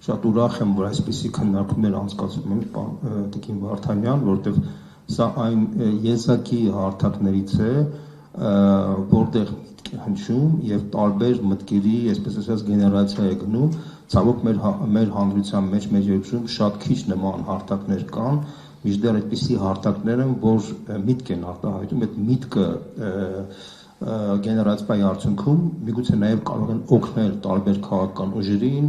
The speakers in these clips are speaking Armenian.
շատ ուրախ եմ, որ այսպիսի քննարկումներ անցկացվում են, Տիկին Վարդանյան, որտեղ սա այն եզակի հարթակներից է, որտեղ միտք է հնչում եւ տարբեր մտքերի, այսպես ասած, գեներացիա է գնում, ցավոք մեր հանրության մեջ, մեր երկրում շատ քիչ նման հարթակներ կան, մինչդեռ այդպիսի հարթակներ են, որ միտք են արտահայտում, այդ միտքը գեներացիայի արդյունքում միգուցե նաև կարող են օգնել տարբեր քաղաքական ուժերին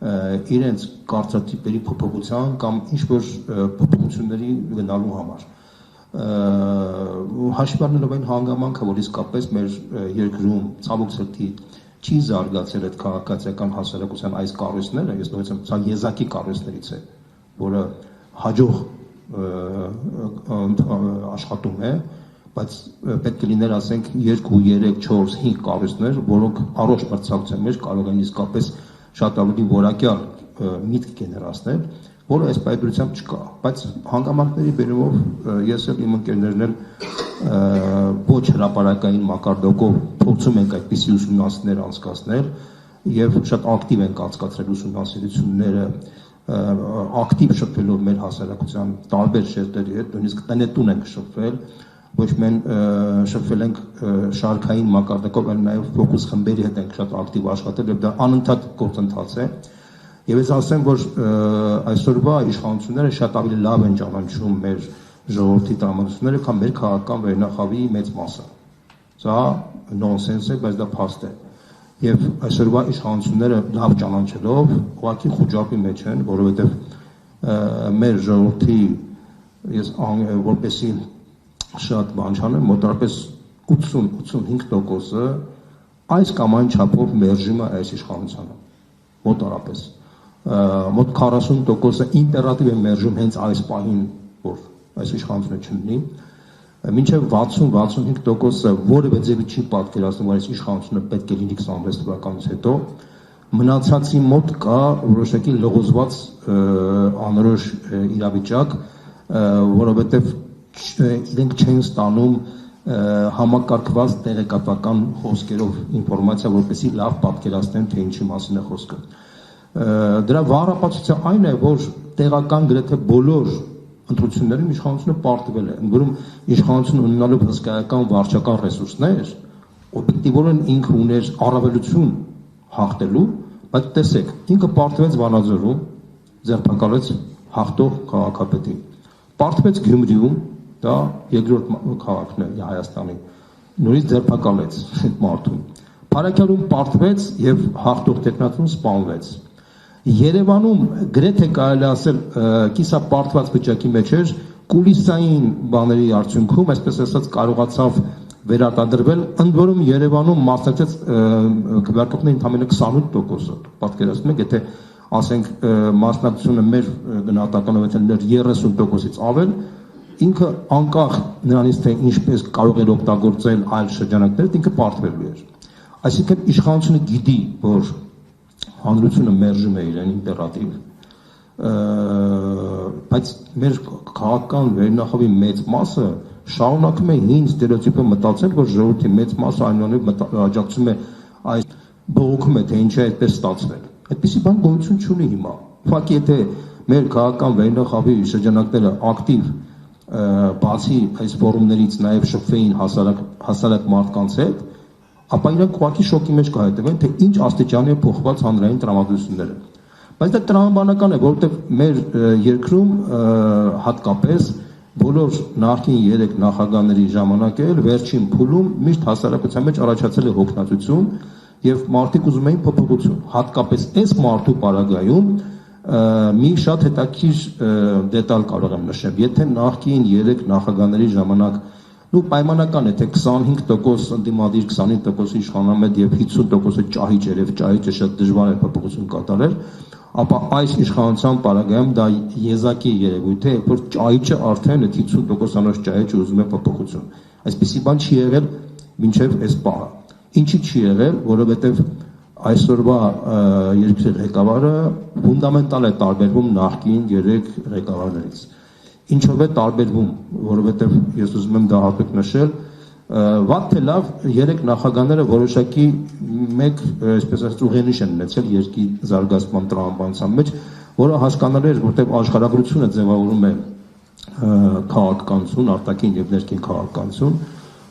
իրենց կարծրատիպերի փոփոխության կամ ինչ-որ փոփոխությունների գնալու համար։ Հաշվի առնելով այն հանգամանքը, որ իսկապես մեր երկրում ցավոք սրտի չի զարգացել այդ քաղաքացիական հասարակության այս կառույցները, ես նույնիսկ սա եզակի կառույցներից է, որը հաջող աշխատում է, բայց պետք է լիներ, ասենք, 2, 3, 4, 5 կառույցներ, որոնք առողջ մրցակցության մեջ կարող են իսկապես շատ ավելի որակյալ միտք գեներացնել, որը այս պայմանությամբ չկա, բայց հանգամանքների բերումով ես էլ իմ ընկերներն էլ ոչ հրապարակային մակարդակով փորձում ենք այդպիսի ուսումնասիրներ անցկացնել եւ շատ ակտիվ ենք անցկացրել ուսումնասիրությունները ակտիվ շփվելով մեր հասարակության տարբեր շերտերի հետ, նույնիսկ տնետուն ենք շփվել, ոչ միայն շփվել ենք շարքային մակարդակով, այլ նաև ֆոկուս խմբերի հետ ենք շատ ակտիվ աշխատել եւ դա անընդհատ գործընթաց է։ Եվ ես ասեմ, որ այսօրվա իշխանությունները շատ ավելի լավ են ճանաչում մեր ժողովրդի տրամադրությունները, քան մեր քաղաքական վերնախավի մեծ մասը։ Սա նոնսենս է, բայց դա փաստ է։ Եվ այսօրվա իշխանությունները լավ ճանաչելով ուղղակի խոճապի մեջ են, որովհետև մեր ժողովրդի ես որպեսի շատ բան չանեմ, մոտավորապես 80-85%-ը այս կամ այն չափով մերժում է այս իշխանությանը, մոտավորապես, մոտ 40%-ը իմպերատիվ է մերժում հենց այս պահին, որ այս իշխանությունը չլինի, մինչև 60-65%-ը որևէ ձևի չի պատկերացնում, որ այս իշխանությունը պետք է լինի 26 թվականից հետո, մնացածի մոտ կա որոշակի լղոզված անորոշ իրավիճակ, որովհետև իրենք չեն ստանում համակարգված տեղեկատվական խոսքերով ինֆորմացիա, որպեսզի լավ պատկերացնեն, թե ինչի մասին է խոսքը։ Դրա վառ ապացույցը այն է, որ տեղական գրեթե բոլոր ընտրություններում իշխանությունը պարտվել է, ընդ որում իշխանությունը ունենալով հսկայական վարչական ռեսուրսներ, օբյեկտիվորեն ինքը ուներ առավելություն հաղթելու, բայց տեսեք, ինքը պարտվեց Վանաձորում, ձերբակալեց հաղթող քաղաքապետին, պարտվեց Գյումրիում, դա երկրորդ քաղաքն է Հայաստանի, նորից ձերբակալեց մարդուն, Փարաքյալում պարտվեց եւ հաղթող տեխնատուն սպանվեց։ Երևանում գրեթե կարելի ասել կիսապարտված վիճակի մեջ էր, կուլիսային բաների արդյունքում, այսպես ասած, կարողացավ վերարտադրվել, ընդ որում Երևանում մասնակցեց քվեարկողների ընդամենը 28%-ը, պատկերացնում եք, եթե ասենք մասնակցությունը մեր գնահատականով էր 30%-ից ավել, ինքը անկախ նրանից, թե ինչպես կարող էր օգտագործել այլ շրջանակներից, ինքը պարտվելու էր։ Այսինքն իշխանությունը գիտի, որ հանրությունը մերժում է իրեն իմպերատիվ, բայց մեր քաղաքական վերնախավի մեծ մասը շարունակում է հին ստերեոտիպը մտածել, որ ժողովրդի մեծ մասը այնուամենայնիվ աջակցում է այս բողոքում է, թե ինչ է այդպես ստացվել։ Այդպիսի բան գոյություն չունի հիմա։ Ուղղակի եթե մեր քաղաքական վերնախավի շրջանակները ակտիվ բացի այս ֆորումներից նաև շփվեին հասարակ մարդկանց հետ, ապա իրանք ուղղակի շոկի մեջ կհայտնվեն, թե ինչ աստիճանի է փոխված հանրային տրամադրությունները։ Բայց դա տրամաբանական է, որովհետև մեր երկրում հատկապես բոլոր նախկին 3 նախագահների ժամանակ էլ վերջին փուլում միշտ հասարակության մեջ առաջացել է հոգնածություն եւ մարդիկ ուզում էին փոփոխություն։ Հատկապես այս մարդու պարագայում մի շատ հետաքրքիր դետալ կարող եմ նշել։ Եթե նախկին 3 նախագահների ժամանակ պայմանական է, թե 25% ընդդիմադիր, 25% իշխանամետ եւ 50% ճահիճ էր եւ ճահիճը շատ դժվար է փոփոխություն կատարել, ապա այս իշխանության պարագայում դա եզակի երևույթ է, որ ճահիճը արդեն 50% անոց ճահիճը ուզում է փոփոխություն։ Այսպիսի բան չի եղել մինչեւ այս պահը։ Ինչի չի եղել, որովհետեւ այսօրվա երկրի ղեկավարը ֆունդամենտալ է տարբերվում նախկին 3 ղեկավարներից։ Ինչով է տարբերվում, որովհետև ես ուզում եմ դա հատուկ նշել, Վատ թե լավ, 3 նախագահները որոշակի մեկ, այսպես ասած, ուղենիշ են ունեցել երկրի զարգացման տրամաբանության մեջ, որը հասկանալի էր, որտեղ աշխարհագրությունը ձևավորում է քաղաքականություն, արտաքին եւ ներքին քաղաքականություն,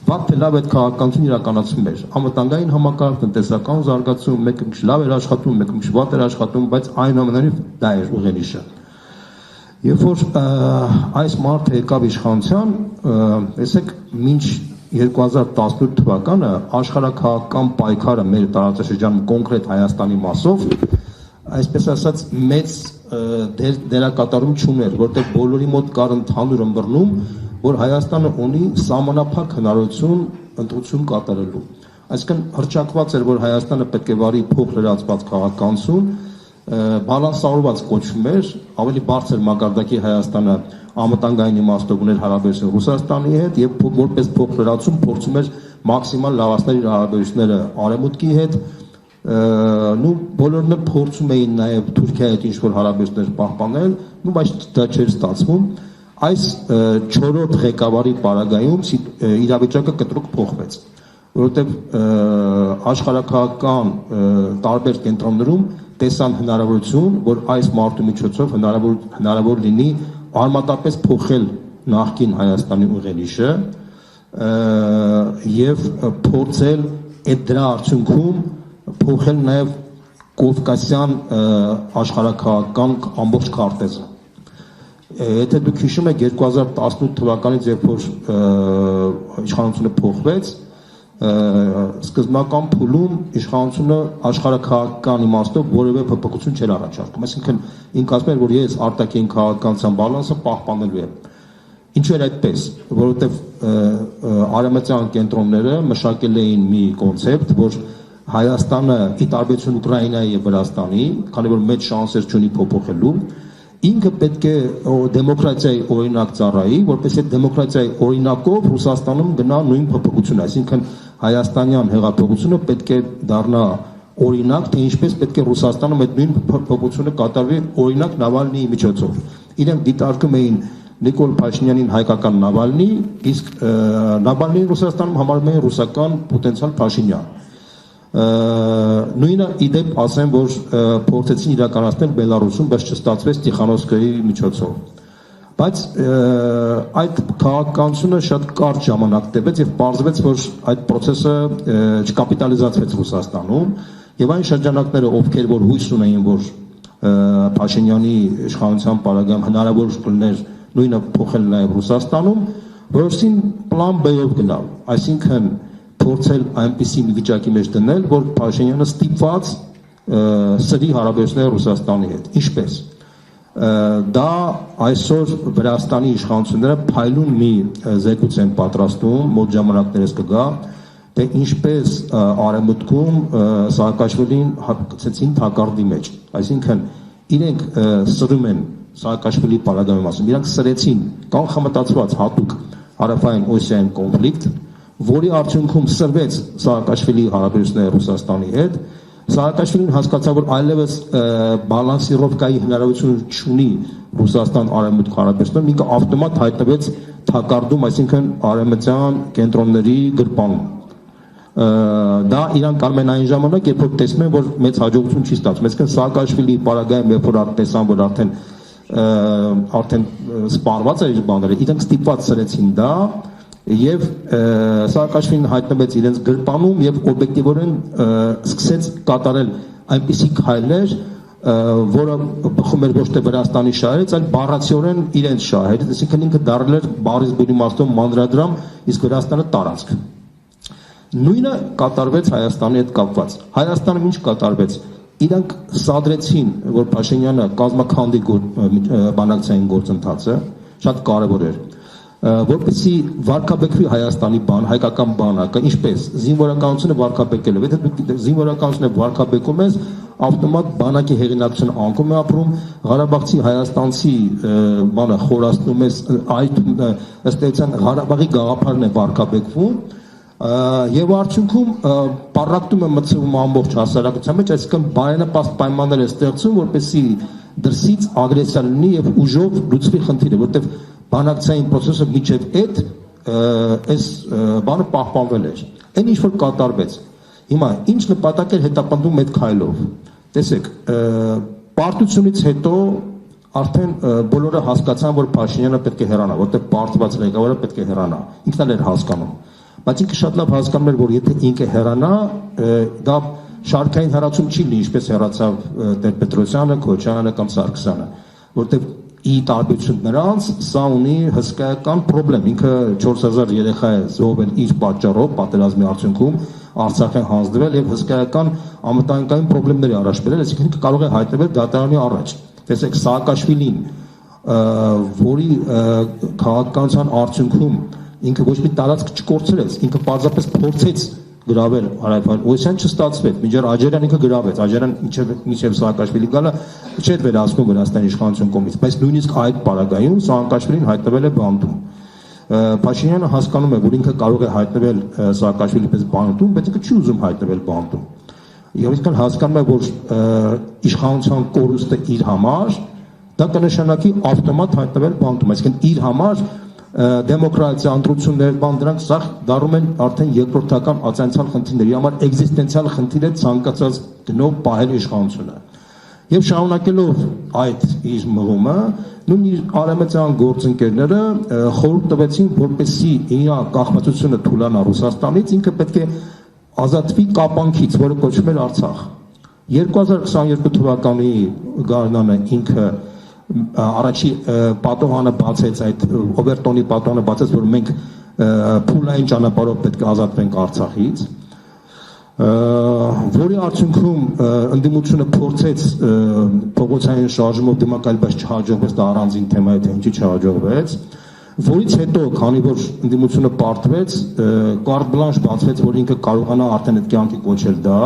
վատ թե լավ այդ քաղաքականությունը իրականացվում էր։ Անվտանգային համակարգ, տնտեսական զարգացում, մեկը մի լավ էր աշխատում, մեկը մի վատ էր աշխատում, բայց այնուամենայնիվ դա էր ուղենիշը։ Երբ որ այս մարդը եկավ իշխանության, տեսեք, մինչ 2018 թվականը աշխարհաքաղաքական պայքարը մեր տարածաշրջանում կոնկրետ Հայաստանի մասով, այսպես ասած, մեծ դերակատարում չուներ, որտեղ բոլորի մոտ կար ընդհանուր ըմբռնում, որ Հայաստանը ունի սահմանափակ հնարավորություն ընտրություն կատարելու։ Այսինքն հռչակված էր, որ Հայաստանը պետք է վարի փոխլրացված քաղաքականություն, բալանսավորված կոչվում էր, ավելի բարձր մակարդակի Հայաստանը անվտանգային իմաստով ուներ հարաբերություն Ռուսաստանի հետ եւ որպես փոխլրացում փորձում էր մաքսիմալ լավացնել իր հարաբերությունները Արևմուտքի հետ, բոլորն էլ փորձում էին նաեւ Թուրքիայի հետ ինչ-որ հարաբերություններ պահպանել, բայց դա չէր ստացվում։ Այս 4-րդ ղեկավարի պարագայում իրավիճակը կտրուկ փոխվեց, որովհետեւ աշխարհաքաղաքական տարբեր կենտրոններում տեսան հնարավորություն, որ այս մարդու միջոցով հնարավոր լինի արմատապես փոխել նախկին Հայաստանի ուղենիշը եւ փորձել այդ դրա արդյունքում փոխել նաեւ կովկասյան աշխարհաքաղաքական ամբողջ քարտեզը։ Եթե դուք հիշում եք 2018 թվականից, երբ որ իշխանությունը փոխվեց, սկզբնական փուլում իշխանությունը աշխարհաքաղաքական իմաստով որևէ փոփոխություն չէր առաջարկում։ Այսինքն ինքը ասում էր, որ ես արտաքին քաղաքականության բալանսը պահպանելու եմ։ Ինչու էր այդպես, որովհետև արևմտյան կենտրոնները մշակել էին մի կոնցեպտ, որ Հայաստանը ի տարբերություն Ուկրաինայի եւ Վրաստանի, քանի որ մեծ շանսեր չունի փոփոխելու, ինքը պետք է դեմոկրատիայի օրինակ ծառայի, որպես այդ դեմոկրատիայի օրինակով Ռուսաստանում գնա նույն փոփոխությունը, այսինքն հայաստանյան հեղափոխությունը պետք է դառնա օրինակ, թե ինչպես պետք է Ռուսաստանում այդ նույն փոփոխությունը կատարվի օրինակ Նավալնիի միջոցով։ Իրենք դիտարկում էին Նիկոլ Փաշինյանին հայկական Նավալնի, իսկ Նավալնին Ռուսաստանում համարում էին ռուսական պոտենցիալ Փաշինյան։ Նույնը իդեպ ասեմ, որ փորձեցին իրականացնել Բելարուսում, բայց չստացվեց Տիխանովսկայի միջոցով։ Բայց այդ քաղաքականությունը շատ կարճ ժամանակ տևեց եւ պարզվեց, որ այդ process-ը չկապիտալիզացվեց Ռուսաստանում եւ այն շրջանակները, ովքեր որ հույս ունեին, որ Փաշինյանի իշխանության պարագայում հնարավոր կլիներ նույնը փոխել նաեւ Ռուսաստանում, որովհետեւ պլան B-ով գնալ, այսինքն փորձել այնպիսի մի վիճակի մեջ դնել, որ Փաշինյանը ստիպված սրի հարաբերությունները Ռուսաստանի հետ։ Ինչպես դա այսօր Վրաստանի իշխանությունները փայլուն մի զեկույց են պատրաստում, մոտ ժամանակներս կգա, թե ինչպես Արևմուտքում Սաակաշվիլին գցեցին թակարդի մեջ։ Այսինքն իրենք սրում են Սաակաշվիլի պարագայում ասում, իրանք սրեցին կանխամտածված հատուկ հարավային Օսիային կոնֆլիկտ, որի արդյունքում սրվեց Սաակաշվիլի հարաբերությունները Ռուսաստանի հետ, Սաակաշվիլին հասկացավ, որ այլևս բալանսիրովկայի հնարավորություն չունի Ռուսաստան-Արևմուտք հարաբերություններում, ինքը ավտոմատ հայտնվեց թակարդում, այսինքն արևմտյան կենտրոնների գրպանում։ Դա իրան կարող են այն ժամանակ, երբ որ տեսնում են, որ մեծ հաջողություն չի ստացվում։ Այսինքն Սաակաշվիլի պարագայում, երբ որ տեսան, որ արդեն սպառված է իր բաները, իրենք ստիպված սրեցին դա եւ Սաակաշվիլին հայտնվեց իրենց գրպանում եւ օբյեկտիվորեն սկսեց կատարել այնպիսի քայլեր, որը բխում էր ոչ թե Վրաստանի շահերից, այլ բառացիորեն իրենց շահերից, այսինքն ինքը դառել էր բառից բունի իմաստով մանրադրամ, իսկ Վրաստանը տարածք։ Նույնը կատարվեց Հայաստանի հետ կապված։ Հայաստանում ինչ կատարվեց։ Իրանք սադրեցին, որ Փաշինյանը կազմաքանդի բանակցային գործընթացը, շատ կարևոր էր, որպեսզի վարկաբեկվի Հայաստանի բան, հայկական բանակը, ինչպես զինվորականությունը վարկաբեկելով, եթե դու զինվորականությունը վարկաբեկում ես, ավտոմատ բանակի հեղինակցությունը անկում է ապրում, Ղարաբաղցի հայաստանցի բանը խորացնում ես, ըստ էության Ղարաբաղի գաղափարն է վարկաբեկվում, եւ արդյունքում պարակտում է մցվում ամբողջ հասարակության մեջ, այսինքն բարենպաստ պայմաններ է ստեղծում, որպեսզի դրսից ագրեսիա լինի եւ ուժով լուծվի խնդիրը, որտեղ բանակցային process-ը միջև այդ այս բանը պահպանվել էր։ Այն ինչ որ կատարվեց։ Հիմա ինչ նպատակ էր հետապնդում այդ քայլով։ Տեսեք, պարտությունից հետո արդեն բոլորը հասկացան, որ Փաշինյանը պետք է հեռանա, որտեղ պարտված ղեկավարը պետք է հեռանա։ Ինքն էլ էր հասկանում։ Բայց ինքը շատ լավ հասկանում էր, որ եթե ինքը հեռանա, դա շարքային հեռացում չի լինի, ինչպես հեռացավ Տեր-Պետրոսյանը, Քոչարյանը կամ Սարգսյանը, որտեղ ի տարբերություն նրանց սա ունի հսկայական խնդրեմ, ինքը 4000 երեխա է զոհվել իր պատճառով, պատերազմի արդյունքում Արցախ են հանձնվել եւ հսկայական անվտանգային խնդիրներ առաջ բերել, այսինքն ինքը կարող է հայտնվել դատարանի առաջ։ Տեսեք, Սաակաշվիլին, որի քաղաքականության արդյունքում ինքը ոչ մի տարածք չկորցրեց, ինքը պարզապես փորձեց գրավել Արայփան, Օսյան չստացվեց, մինչև Աջարյան ինքը գրավեց, Աջարյան մինչև Սաակաշվիլի գալը չէր վերահսկում Վրաստանի իշխանություն կողմից, բայց նույնիսկ այդ պարագայում Սաակաշվիլին հայտնվել է բանտում։ Փաշինյանը հասկանում է, որ ինքը կարող է հայտնվել Սաակաշվիլի պես բանտում, բայց ինքը չի ուզում հայտնվել բանտում։ Եվ իսկական հասկանում է, որ իշխանության կորուստը իր համար դա կնշանակի ավտոմատ հայտնվել բանտում, այսինքն իր համար դեմոկրատիա, ընտրություններ, բան դրանք սա դառնում են արդեն երկրորդական ացանցիալ խնդիրներ, իր համար էկզիստենցիալ խնդիր է ցանկացած գնով պահել իշխանությունը։ Եվ շարունակելով այդ իր մղումը, նույն իր արևմտյան գործընկերները խորհուրդ տվեցին, որպեսզի իր կախվածությունը թուլանա Ռուսաստանից, ինքը պետք է ազատվի կապանքից, որը կոչվում էր Արցախ։ 2022 թվականի գարնանը ինքը առաջի պատոհանը բացեց, այդ Օբերտոնի պատոհանը բացեց, որ մենք փուլային ճանապարհով պետք է ազատվենք Արցախից, որի արդյունքում ընդդիմությունը փորձեց փողոցային շարժումով դիմակայել, բայց չհաջողվեց, դա առանձին թեմա է, թե ինչի չհաջողվեց, որից հետո, քանի որ ընդդիմությունը պարտվեց, կարտ բլանշ բացվեց, որ ինքը կարողանա արդեն այդ կյանքի կոչել դա,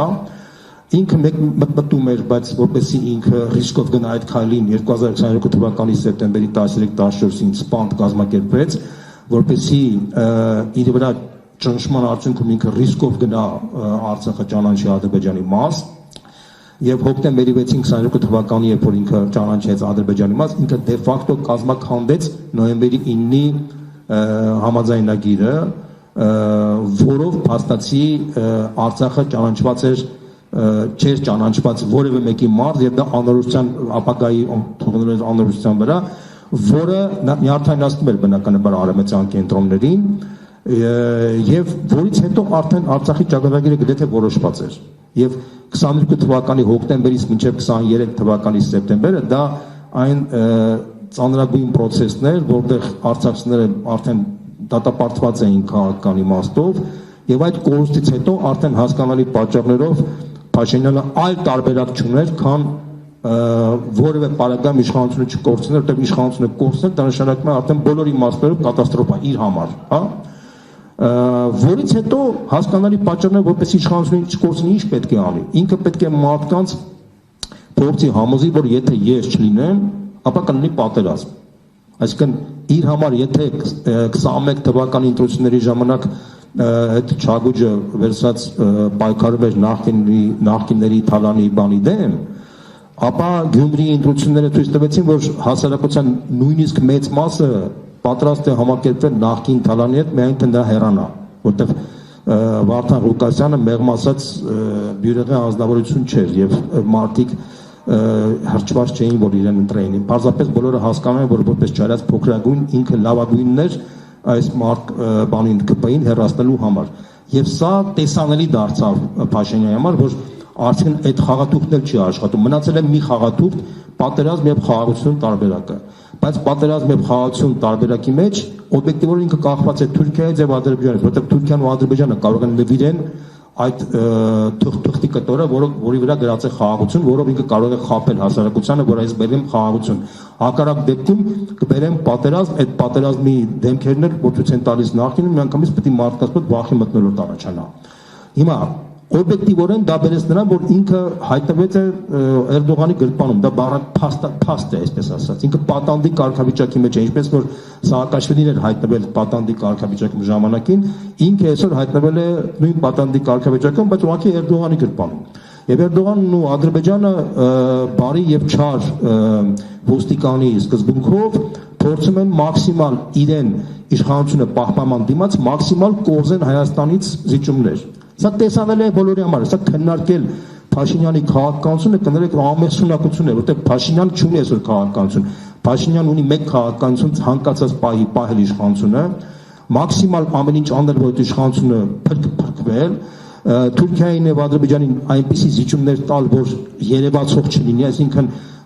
ինքը մտնում էր, բայց որպեսզի ինքը ռիսկով գնա այդ քայլին 2022 թվականի սեպտեմբերի 13-14-ին սպանդ կազմակերպվեց, որպեսզի իր վրա ճնշման արդյունքում ինքը ռիսկով գնա Արցախը ճանաչի Ադրբեջանի մաս, եւ հոկտեմբերի 6-22 թվականի երբ որ ինքը ճանաչեց Ադրբեջանի մաս, ինքը դե ֆակտո կազմաքանդեց նոյեմբերի 9-ի համաձայնագիրը, որով փաստացի Արցախը ճանաչված էր չէր ճանաչված որևէ մեկի մարդ եւ դա անորոշության ապագայի թողնելով անորոշության վրա, որը նյարդայնացնում էր բնականաբար արևմտյան կենտրոններին եւ որից հետո արդեն Արցախի ճակատագիրը գրեթե որոշված էր եւ 22 թվականի հոկտեմբերից մինչեւ 23 թվականի սեպտեմբերը դա այն ծանրագույն process-ներ, որտեղ արցախցիները արդեն դատապարտված էին քաղաքական իմաստով եւ այդ կորուստից հետո արդեն հասկանալի պատճառներով Փաշինյանը այլ տարբերակ չուներ, քան որևէ պարագայում իշխանությունը չկորցնել, որտեղ իշխանությունը կորցնել, դա նշանակում է արդեն բոլոր իմաստներով կատաստրոֆա իր համար, հա։ Որից հետո հասկանալի պատճառներ, որպես իշխանությունը չկորցնի, ինչ պետք է անի։ Ինքը պետք է մարդկանց փորձի համոզի, որ եթե ես չլինեմ, ապա կլինի պատերազմ։ Այսինքն իր համար եթե 21 թվականի ընտրությունների ժամանակ այդ Չագուջը վերցած պայքարվեր նախկինների Թալանի բանի դեմ, ապա Գյումրիի ընտրությունները ցույց տվեցին, որ հասարակության նույնիսկ մեծ մասը պատրաստ է համակերպվել նախկին Թալանի հետ, միայն թե նա հեռանա, որտեղ Վարդան Ղուկասյանը մեղմ ասած բյուրեղի անձնավորություն չէր եւ մարդիկ հրճված չէին, որ իրեն ընտրեին։ Պարզապես բոլորը հասկանում են, որ որպես ճարած փոքրագույն ինքը լավագույնն էր այս բանին ԿՊ-ին հեռացնելու համար։ Եվ սա տեսանելի դարձավ Փաշինյանի համար, որ արդեն այդ խաղաթուղթն էլ չի աշխատում։ Մնացել է մի խաղաթուղթ՝ պատերազմ եւ խաղաղություն տարբերակը։ Բայց պատերազմ եւ խաղաղություն տարբերակի մեջ օբյեկտիվորեն ինքը կախված է Թուրքիայից եւ Ադրբեջանից, որտեղ Թուրքիան ու Ադրբեջանը կարող են նվիրեն այդ թղթի կտորը, որի վրա գրած է խաղաղություն, որով ինքը կարող է խաբել հասարակությանը, որ այս բերեմ խաղաղություն։ Հակառակ դեպքում կբերեմ պատերազմ, այդ պատերազմի դեմքերն էլ որ ցույց են տալիս նախկինում, միանգամից պետք է մարդկանց մոտ վախի մթնոլորտ առաջանա։ Հիմա օբյեկտիվորեն դա բերեց նրան, որ ինքը հայտնվեց է Էրդողանի գրպանում, դա փաստ է, այսպես ասած։ Ինքը պատանդի կարգավիճակի մեջ է, ինչպես որ Սաակաշվիլին էր հայտնվել պատանդի կարգավիճակում ժամանակին, ինքը այսօր հայտնվել է նույն պատանդի կարգավիճակում, բայց ուղղակի Էրդողանի գրպանում։ Եվ Էրդողանն ու Ադրբեջանը բարի եւ չար ոստիկանի սկզբունքով փորձում են մաքսիմալ իրեն իշխանությունը պահպանման դիմաց մաքսիմալ կորզեն Հայաստանից զիջումներ։ Սա տեսանելի է բոլորի համար, սա քննարկել Փաշինյանի քաղաքականությունը կներեք ամենասունակություն է, որտեղ Փաշինյանը չունի այսօր քաղաքականություն։ Փաշինյանն ունի մեկ քաղաքականություն ցանկացած պահի պահել իշխանությունը, մաքսիմալ ամեն ինչ անել, որ իշխանությունը փրկվել, Թուրքիային եւ Ադրբեջանին այնպիսի զիջումներ տալ, որ երևացող չլինի, այսինքն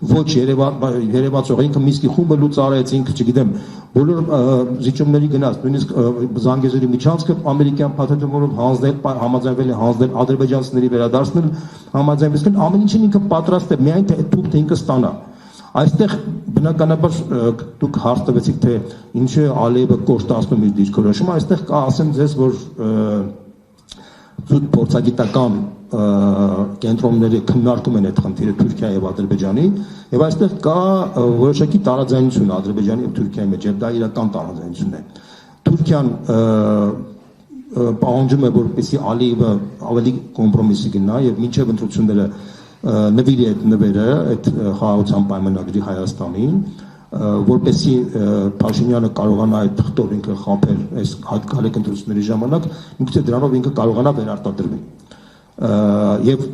ոչ երևացող, ինքը Մինսկի խումբը լուծարեց, ինքը չգիտեմ, բոլոր զիջումների գնաց, նույնիսկ Զանգեզուրի միջանցքը ամերիկյան փաթեթավորով հանձնել, համաձայնվել է հանձնել ադրբեջանցիների վերադարձնել, համաձայնվել, ամեն ինչին ինքը պատրաստ է, միայն թե այդ թուղթը ինքը ստանա։ Այստեղ բնականաբար դուք հարց տվեցիք, թե ինչու է Ալիևը կոշտացնում իր դիրքորոշումը, այստեղ կա, ասեմ ձեզ, որ փորձագիտական կենտրոնները քննարկում են այդ խնդիրը Թուրքիայի եւ Ադրբեջանի եւ այստեղ կա որոշակի տարաձայնություն Ադրբեջանի եւ Թուրքիայի մեջ եւ դա իրական տարաձայնություն է։ Թուրքիան պահանջում է որպեսզի Ալիևը ավելի կոմպրոմիսի գնա եւ մինչեւ ընտրությունները նվիրի այդ նվերը այդ խաղաղության պայմանագրի Հայաստանին, որպեսզի Փաշինյանը կարողանա այդ թղթով ինքը խաբել այս հատկալիք ընտրությունների ժամանակ, միգուցե դրանով ինքը կարողանա վերարտադրվի։ Եվ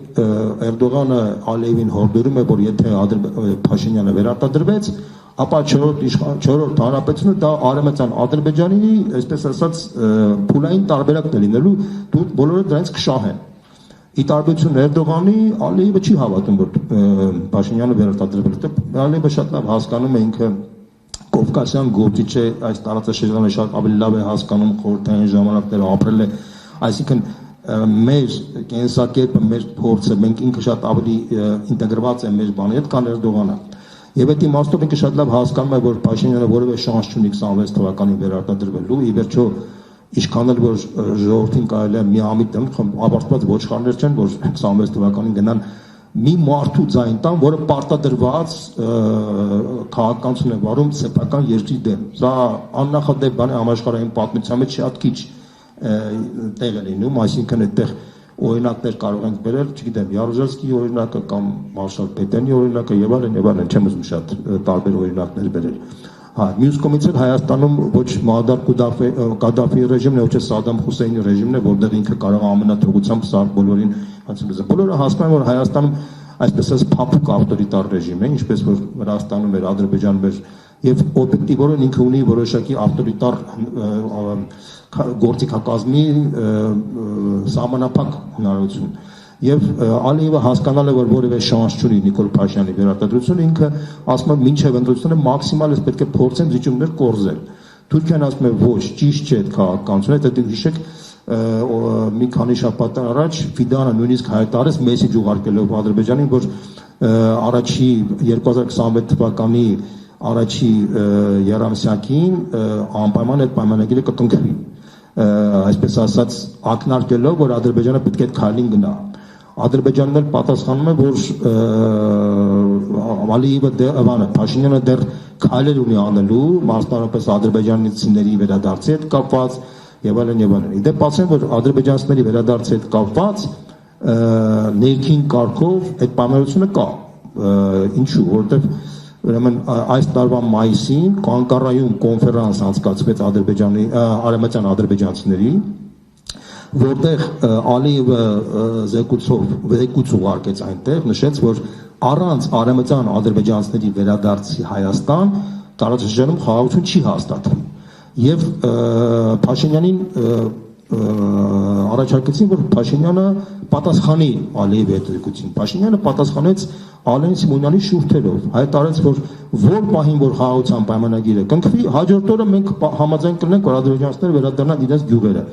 Էրդողանը Ալիևին հորդորում է, որ եթե Փաշինյանը վերարտադրվեց, ապա չորրորդ հանրապետությունը դա արևմտյան Ադրբեջանի, այսպես ասած, փուլային տարբերակն է լինելու, բոլորը դրանից կշահեն։ Ի տարբերություն Էրդողանի, Ալիևը չի հավատում, որ Փաշինյանը վերարտադրվել է։ Ալիևը շատ լավ հասկանում է, ինքը կովկասյան գործիչ է, այս տարածաշրջանը շատ ավելի լավ է հասկանում, խորհրդային ժամանակները ապրել է, այսինքն մեր կենսակերպը, մեր փորձը, մենք ինքը շատ ավելի ինտեգրված է մեր բանի հետ, քան Էրդողանը։ Եվ այդ իմաստով ինքը շատ լավ հասկանում է, որ Փաշինյանը որևէ շանս չունի 26 թվականին վերարտադրվելու, ի վերջո Ինչքան էլ որ ժողովրդին կարելի է միամիտ ավարտված ոչխարներ չեն, որ 26 թվականին գնան մի մարդու ձայն տան, որը պարտադրված քաղաքականություն է վարում սեփական երկրի դեմ։ Սա աննախադեպ բան է համաշխարհային պատմության մեջ շատ քիչ տեղ է լինում, այսինքն այդտեղ օրինակներ կարող ենք բերել, չգիտեմ, Յարուզելսկիի օրինակը կամ Մարշալ Պետենի օրինակը եւ այլն, չեմ ուզում շատ տարբեր օրինակներ բերել։ Մյուս կողմից էլ Հայաստանում ոչ Մուամմար Կադաֆիի ռեժիմն է, ոչ Սադամ Հուսեյնի ռեժիմն է, որտեղ ինքը կարող է ամենաթողությամբ սար բոլորին հանցնել։ Բոլորը հասկանում են, որ Հայաստանում այսպես ասած փափուկ ավտորիտար ռեժիմ է, ինչպես որ Վրաստանում էր, Ադրբեջանում էր, եւ օբյեկտիվորեն ինքը ունի որոշակի ավտորիտար գործիքակազմի սահմանափակ հնարավորություն։ Եվ Ալիևը հասկանալ է, որ որևէ շանս չունի Նիկոլ Փաշինյանի վերարտադրությունը, ինքը ասում է մինչև ընտրությունը մաքսիմալ է պետք է փորձեն զիջումներ կորզել։ Թուրքիան ասում է ոչ, ճիշտ չէ այդ քաղաքականությունը, դա դուք հիշեք մի քանի շաբաթ առաջ Ֆիդանը նույնիսկ հայտարարեց մեսեջ ուղարկելով Ադրբեջանին, որ առաջի 2026 թվականի առաջի երամսյակին անպայման այդ պայմանագիրը կկնքվի, այսպես ասած ակնարկելով, որ Ադրբեջանը պետք է այդ քայլին գնա։ Ադրբեջանն էլ պատասխանում է, որ Ալիևը Փաշինյանը դեռ քայլեր ունի անելու, մասնավորապես ադրբեջանցիների վերադարձի հետ կապված եւ այլն եւ այլն։ Իդեպ ասեմ, որ ադրբեջանցիների վերադարձի հետ կապված ներքին կարգով այդ պայմանությունը կա։ Ինչու՞, որովհետեւ ուրեմն այս տարվա մայիսին Անկարայում կոնֆերանս անցկացվեց արևմտյան ադրբեջանցիների, որտեղ Ալիևը զեկույց ուղարկեց այնտեղ, նշեց, որ առանց արևմտյան ադրբեջանցիների վերադարձի Հայաստան տարածաշրջանում խաղաղություն չի հաստատվի։ Եվ Փաշինյանին առաջարկեցին, որ Փաշինյանը պատասխանի Ալիևի այդ զեկույցին։ Փաշինյանը պատասխանեց Ալեն Սիմոնյանի շուրթերով, հայտարարեց, որ պահին, որ խաղաղության պայմանագիրը կնքվի, հաջորդ օրը մենք համաձայն կլինենք, որ ադրբեջանցիները վերադառնան իրենց գյուղերը։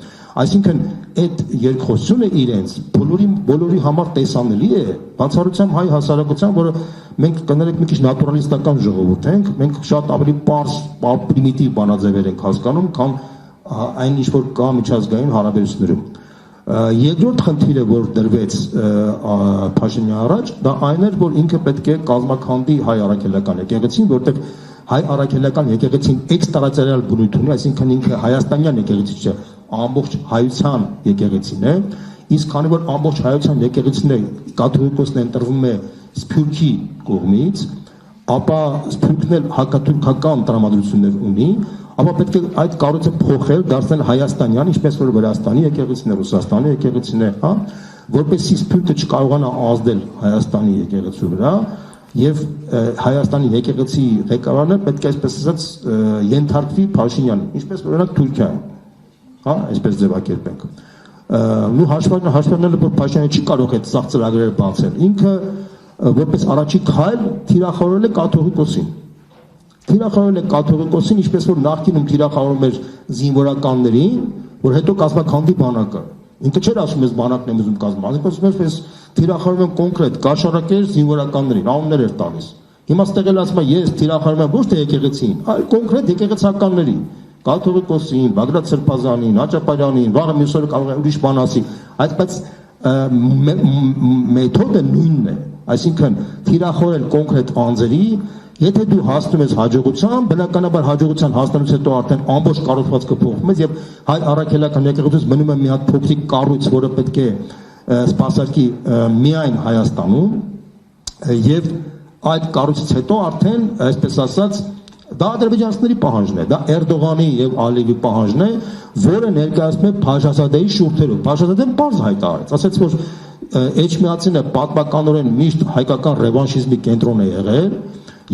Այսինքն այդ երկխոսությունը իրենց բոլորի համար տեսանելի է, բացառությամբ հայ հասարակության, որը մենք կներեք մի քիչ նատուրալիստական ժողովուրդ ենք, մենք շատ ավելի պարզ, պրիմիտիվ բանաձևեր ենք հասկանում, քան այն ինչ որ կա միջազգային հարաբերություններում։ Երկրորդ խնդիրը, որ դրվեց Փաշինյանի առաջ, դա այն էր, որ ինքը պետք է կազմաքանդի հայ առաքելական եկեղեցին, որտեղ հայ առաքելական եկեղեցին էքստերատերիալ բնույթ ունի, այսինքն ինքը հայաստանյան եկեղեցի չէ, ամբողջ հայության եկեղեցին է, իսկ քանի որ ամբողջ հայության եկեղեցին է կաթողիկոսն ընտրվում է Սփյուռքի կողմից, ապա Սփյուռքն էլ հակաթուրքական տրամադրություններ ունի, ապա պետք է այդ կառույցը փոխել, դարձնել հայաստանյան, ինչպես որ Վրաստանի եկեղեցին է, Ռուսաստանի եկեղեցին է, հա, որպեսզի Սփյուռքը չկարողանա ազդել Հայաստանի եկեղեցու վրա, եւ Հայաստանի եկեղեցի ղեկավարը պետք է այսպես ասած ենթարկվի Փաշինյանին, ինչպես օրինակ Թուրքիան, հա, այսպես ձևակերպենք։ Նու հաշվարկները որ Փաշինյանը չի կարող այդ սաղ ծրագրերը բացել, ինքը որպես առաջի քայլ թիրախավորել է կաթողիկոսին։ Թիրախավորել է կաթողիկոսին, ինչպես որ նախկինում թիրախավորում էր զինվորականներին, որ հետո կազմակերպի բանակը։ Ինքը չէր ասում ես բանակն եմ ուզում կազմել, ինքը ասում էր թիրախավորում եմ կոնկրետ կաշառակեր զինվորականներին, անուններ էր տալիս։ Հիմա ստեղ էլ ասում է ես թիրախավորում եմ ոչ թե եկեղեցին, այլ կոնկրետ եկեղեցականներին, կաթողիկոսին, Բագրատ Սրբազանին, Աճապարյանին, վաղը մյուս օրը կարող է ուրիշ բան ասի, բայց մեթոդը նույնն է, այսինքն թիրախորել կոնկրետ անձերի, եթե դու հասնում ես հաջողության, բնականաբար հաջողության հասնելուց հետո արդեն ամբողջ կառուցվածքը փոխվում է եւ հայ առաքելական եկեղեցուց մնում է մի հատ փոքրիկ կառույց, որը պետք է սպասարկի միայն Հայաստանում եւ այդ կառույցից հետո արդեն այսպես ասած դա ադրբեջանցիների պահանջն է, դա Էրդողանի եւ Ալիևի պահանջն է, որը ներկայացնում է Փաշազադեի շուրթերով։ Փաշազադեն բարձ հայտարարեց, ասաց որ Էջմիածինը պատմականորեն միշտ հայկական ռևանշիզմի կենտրոն է եղել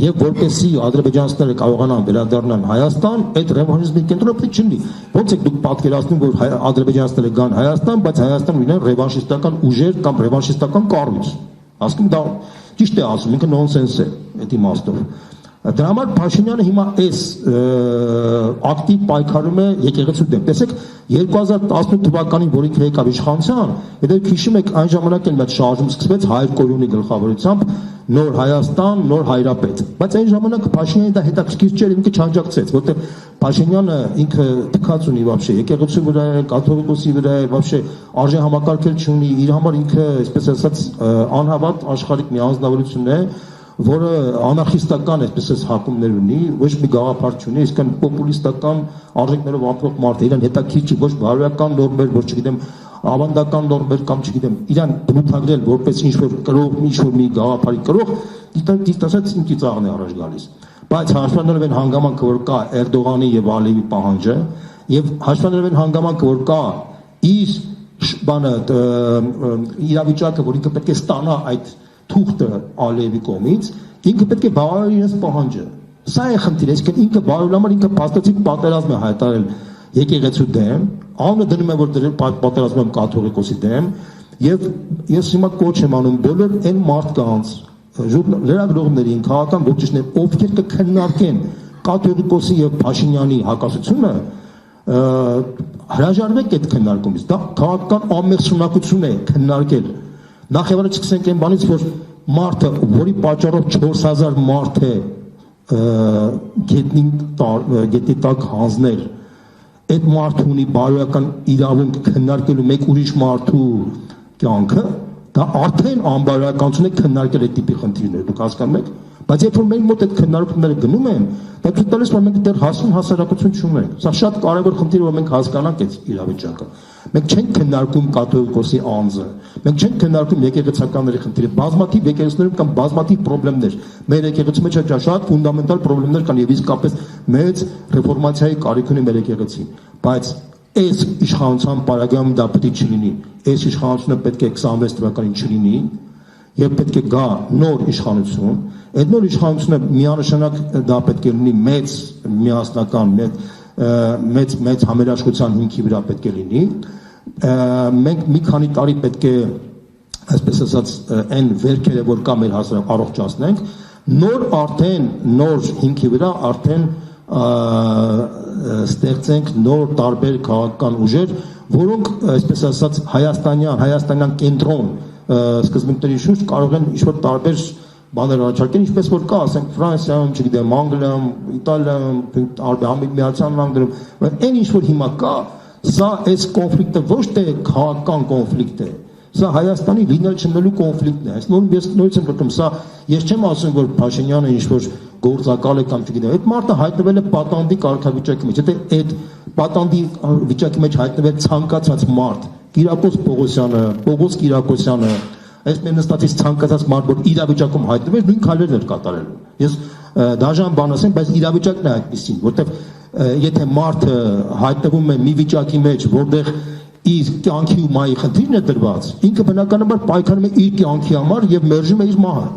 եւ որպեսզի ադրբեջանցիները կարողանան վերադառնալ Հայաստան, այդ ռևանշիզմի կենտրոնը պետք չլինի։ Ոնց եք դուք պատկերացնում, որ ադրբեջանցիները գան Հայաստան, բայց Հայաստան ունեն ռևանշիստական ուժեր կամ ռևանշիստական կառույց։ Ասում դա ճիշտ է ասում, ինքը նոնսենս է այդ իմաստով։ Դրա համար Փաշինյանը հիմա այս ակտիվ պայքարում է եկեղեցու դեմ։ Տեսեք 2018 թվականին, որ ինքը եկավ իշխանության, եթե հիշում եք այն ժամանակ էլ մեծ շարժում սկսվեց Հայր Կորյունի գլխավորությամբ նոր Հայաստան, նոր Հայրապետ։ Բայց այն ժամանակ Փաշինյանը դա հետաքրքիր չէր, ինքը չանջակցեց, որտեղ Փաշինյանը ինքը թքած ունի вообще եկեղեցու վրա, կաթողիկոսի վրա, вообще արժե համակարգել չունի, իր համար ինքը, այսպես ասած, անհավատ աշխարհիկ մի անձնավորություն է, որը անարխիստական այսպես հակումներ ունի, ոչ մի գաղափար չունի, իսկական պոպուլիստական արժեքներով ապրող մարդ է, իրան հետաքրքիր չի ոչ բարոյական նորմեր, ոչ չգիտեմ, ավանդական նորմեր կամ չգիտեմ, իրան բնութագրել որպես ինչ-որ կրող, ինչ-որ մի գաղափարի կրող, դիտասած ինքի ծաղն է առաջ գալիս։ Բայց հաշվառելով են հանգամանքը, որ կա Էրդողանի եւ Ալիևի պահանջը, եւ հաշվառելով են հանգամանքը, որ կա իր բանը իրավիճակը, որ ինքը պետք է ստանա այդ թուղթը Ալիևի կողմից, ինքը պետք է բավարարի իրենց պահանջը։ Սա է խնդիրը, այսինքն ինքը բարոյական ինքը փաստացի պատերազմ է հայտարարել եկեղեցու դեմ, անունը դնում է որ պատերազմ եմ կաթողիկոսի դեմ, եւ ես հիմա կոչ եմ անում բոլոր այն մարդկանց, լրագրողներին, քաղաքական գործիչներին, ովքեր կքննարկեն կաթողիկոսի եւ Փաշինյանի հակասությունը, հրաժարվեք այդ քննարկումից։ Դա քաղաքական ամենաշնակություն է քննարկել։ Նախ եւ առաջ սկսենք այն բանից, որ մարդը, որի պատճառով 4000 մարդ է գետնի տակ հանձնել, այդ մարդը ունի բարոյական իրավունք քննարկելու մեկ ուրիշ մարդու կյանքը, դա արդեն անբարոյականություն է քննարկել այդ տիպի խնդիրները, դուք հասկանում եք, բայց երբ որ մենք մոտ այդ քննարկումները գնում են, դա ցույց տալիս որ մենք դեռ հասուն հասարակություն չունենք։ Սա շատ կարևոր խնդիր է, որ մենք հասկանանք այդ իրավիճակը։ Մենք չենք քննարկում կաթողիկոսի անձը, մենք չենք քննարկում եկեղեցականների խնդիրը, բազմաթիվ եկեղեցիներում կան բազմաթիվ խնդիրներ։ Մեր եկեղեցու մեջ շատ ֆունդամենտալ խնդիրներ կան եւ իսկապես մեծ ռեֆորմացիայի կարիք ունի մեր եկեղեցին, բայց այս իշխանության պարագայում դա պետք է չլինի։ Այս իշխանությունը պետք է 26 թվականին չլինի եւ պետք է գա նոր իշխանություն։ Այդ նոր իշխանությունը միանշանակ դա պետք է լինի մեծ միասնական, մեծ համերաշխության հիմքի վրա պետք է լինի։ Մենք մի քանի տարի պետք է, այսպես ասած, այն վերքերը, որ կա մեր հասարակ առողջացնենք, նոր հիմքի վրա արդեն ստեղծենք նոր տարբեր քաղաքական ուժեր, որոնք, այսպես ասած, հայաստանյան կենտրոն սկզբունքների շուրջ կարող են ինչ-որ տարբեր բաներ առաջարկել, ինչպես որ կա, ասենք Ֆրանսիայում, չգիտեմ, Անգլիայում, Իտալիայում, Միացյալ Նահանգներում, այն ինչ-որ հիմա կա, սա այս կոնֆլիկտը ոչ թե քաղաքական կոնֆլիկտ է, սա Հայաստանի լինել չնելու կոնֆլիկտն է, այսինքն ես նորից եմ կրկնում, սա ես չեմ ասում, որ Փաշինյանը ինչ-որ գործակալ է կամ չգիտեմ, այդ մարդը հայտնվել է պատանդի կարգավիճակի մեջ, եթե այդ պատանդի վիճակի մեջ հայտնվել ցանկացած մարդ, Կիրակոս Պողոսյանը, Պողոս Կիրակոսյանը, այս մեր նստածից ցանկացած մարդ, որ իրավիճակում հայտնվել, նույն քայլերն էր կատարելու։ Ես դաժան բան ասեմ, բայց իրավիճակն է այդպեսին, որտեղ եթե մարդը հայտնվում է մի վիճակի մեջ, որտեղ իր կյանքի ու մահի խնդիրն է դրված, ինքը բնականաբար պայքարում է իր կյանքի համար եւ մերժում է իր մահը։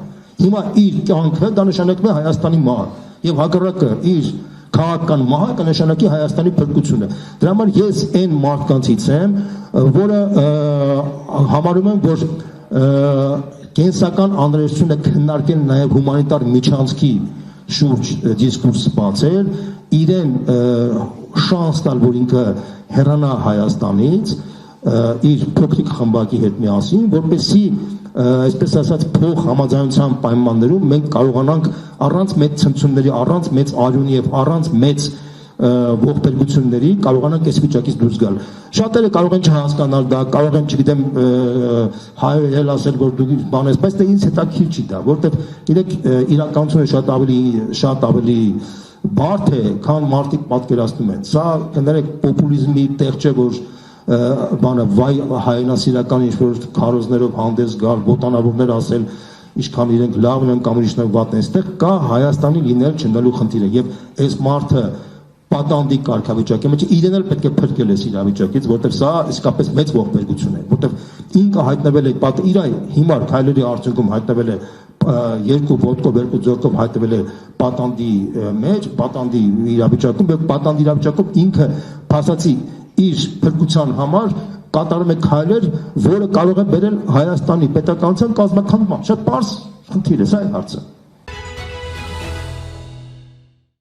Հիմա իր կյանքը դա նշանակում է Հայաստանի մահը եւ հակառակը իր քաղաքական մահը կնշանակի Հայաստանի փրկությունը։ Դրա համար ես այն մարդկանցից եմ, որը համարում եմ, որ կենսական անհրաժեշտությունը քննարկել նաև հումանիտար միջանցքի շուրջ դիսկուրս բացել, իրեն շանս տալ, որ ինքը հեռանա Հայաստանից իր փոքրիկ խմբակի հետ միասին, որպեսզի այսպես ասած փող համաձայնության պայմաններում մենք կարողանանք առանց մեծ ցնցումների, առանց մեծ արյունի եւ առանց մեծ ողբերգությունների կարողանանք այս վիճակից դուրս գալ։ Շատերը կարող են չհասկանալ դա, կարող են, չգիտեմ, հայերեն ասել, որ դու բան ես, բայց դա ինձ հետաքրքիր չի դա, որտեղ իրականությունը շատ ավելի բարդ է, քան մարդիկ պատկերացնում են։ Սա կներեք պոպուլիզմի տեղ չէ, որ բանը վայ հայրենասիրական ինչ-որ քարոզներով հանդես գալ, ոտանավորներ ասել, ինչքան իրենք լավն են կամ ուրիշները վատն են, այստեղ կա Հայաստանի լինել չնելու խնդիրը եւ այս մարդը պատանդի կարգավիճակի մեջ իրեն էլ պետք է փրկել այս իրավիճակից, որտեղ սա իսկապես մեծ ողբերգություն է, որտեղ ինքը հայտնվել է իր հիմար քայլերի արդյունքում հայտնվել է երկու ոտքով, երկու ձեռքով հայտնվել է պատանդի մեջ, պատանդի իրավիճակում եւ պատանդի իրավիճակում ինքը փաստացի իր փրկության համար կատարում է քայլեր, որը կարող է բերել Հայաստանի պետականության կազմաքանդման։ Շատ պարզ խնդիր է, սա է հարցը։